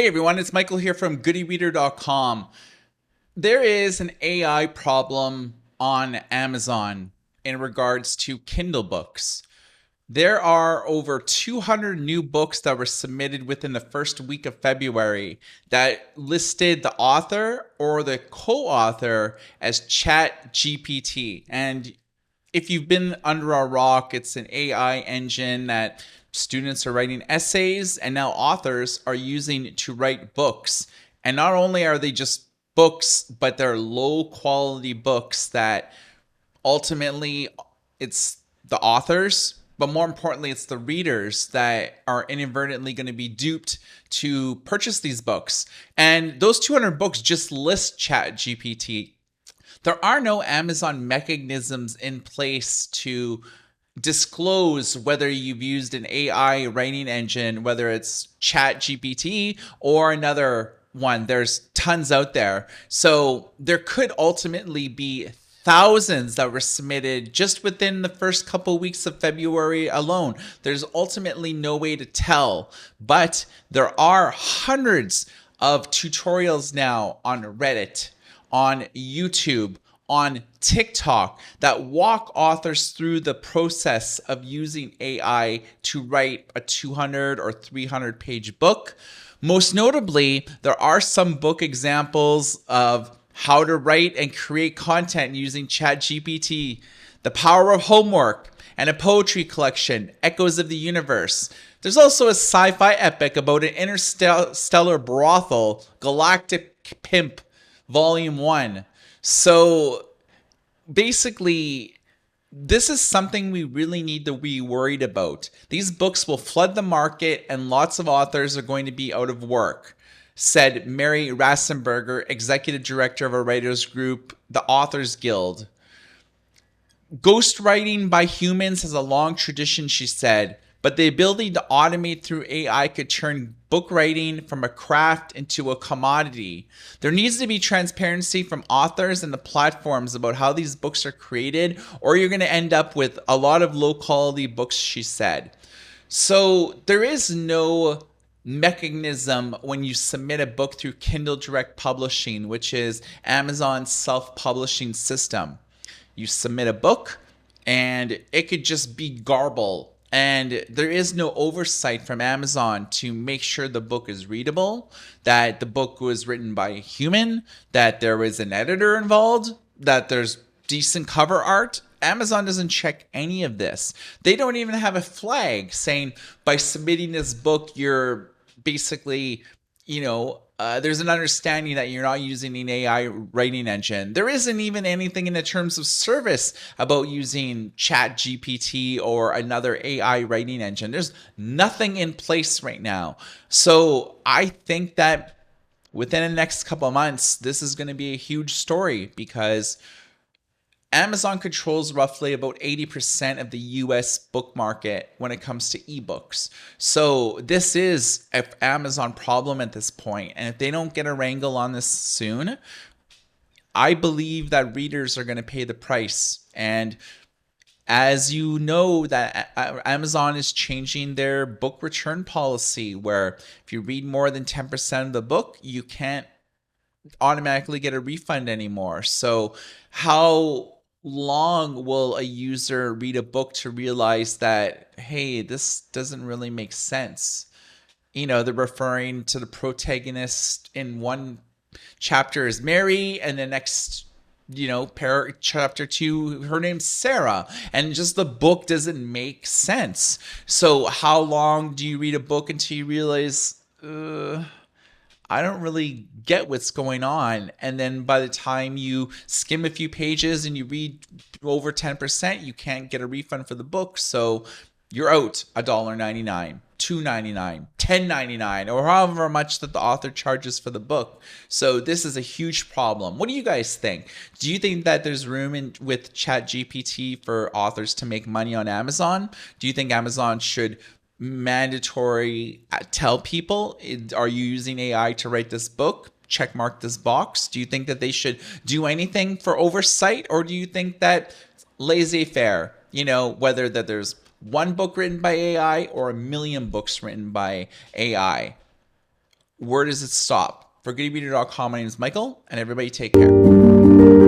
Hey everyone, it's Michael here from goodyreader.com. There is an AI problem on Amazon in regards to Kindle books. There are over 200 new books that were submitted within the first week of February that listed the author or the co-author as ChatGPT. And if you've been under a rock, it's an AI engine that students are writing essays and now authors are using to write books. And not only are they just books, but they're low quality books that ultimately it's the authors, but more importantly, it's the readers that are inadvertently going to be duped to purchase these books. And those 200 books just list ChatGPT. There are no Amazon mechanisms in place to disclose whether you've used an AI writing engine, whether it's ChatGPT or another one. There's tons out there. So there could ultimately be thousands that were submitted just within the first couple weeks of February alone. There's ultimately no way to tell, but there are hundreds of tutorials now on Reddit, on YouTube, on TikTok that walk authors through the process of using AI to write a 200 or 300 page book. Most notably, there are some book examples of how to write and create content using ChatGPT, The Power of Homework, and a poetry collection, Echoes of the Universe. There's also a sci-fi epic about an interstellar brothel, Galactic Pimp, Volume 1. So basically, this is something we really need to be worried about. These books will flood the market and lots of authors are going to be out of work, said Mary Rassenberger, executive director of a writers group, the Authors Guild. Ghostwriting by humans has a long tradition, she said, but the ability to automate through AI could turn book writing from a craft into a commodity. There needs to be transparency from authors and the platforms about how these books are created, or you're going to end up with a lot of low quality books, she said. So there is no mechanism when you submit a book through Kindle Direct Publishing, which is Amazon's self-publishing system. You submit a book and it could just be garble, and there is no oversight from Amazon to make sure the book is readable, that the book was written by a human, that there is an editor involved, that there's decent cover art. Amazon doesn't check any of this. They don't even have a flag saying by submitting this book, you're basically, there's an understanding that you're not using an AI writing engine. There isn't even anything in the terms of service about using ChatGPT or another AI writing engine. There's nothing in place right now. So I think that within the next couple of months, this is going to be a huge story because Amazon controls roughly about 80% of the US book market when it comes to ebooks. So this is an Amazon problem at this point. And if they don't get a wrangle on this soon, I believe that readers are going to pay the price. And as you know, that Amazon is changing their book return policy, where if you read more than 10% of the book, you can't automatically get a refund anymore. So how long will a user read a book to realize that, hey, this doesn't really make sense? They're referring to the protagonist in one chapter as Mary, and the next, chapter 2, her name's Sarah, and just the book doesn't make sense. So how long do you read a book until you realize, I don't really get what's going on? And then by the time you skim a few pages and you read over 10%, you can't get a refund for the book. So you're out $1.99, $2.99, $10.99, or however much that the author charges for the book. So this is a huge problem. What do you guys think? Do you think that there's room with ChatGPT for authors to make money on Amazon? Do you think Amazon should mandatory tell people, are you using AI to write this book? Check mark this box. Do you think that they should do anything for oversight, or do you think that laissez-faire, whether that there's one book written by AI or a million books written by AI? where does it stop? For goodereader.com, my name is Michael, and everybody take care.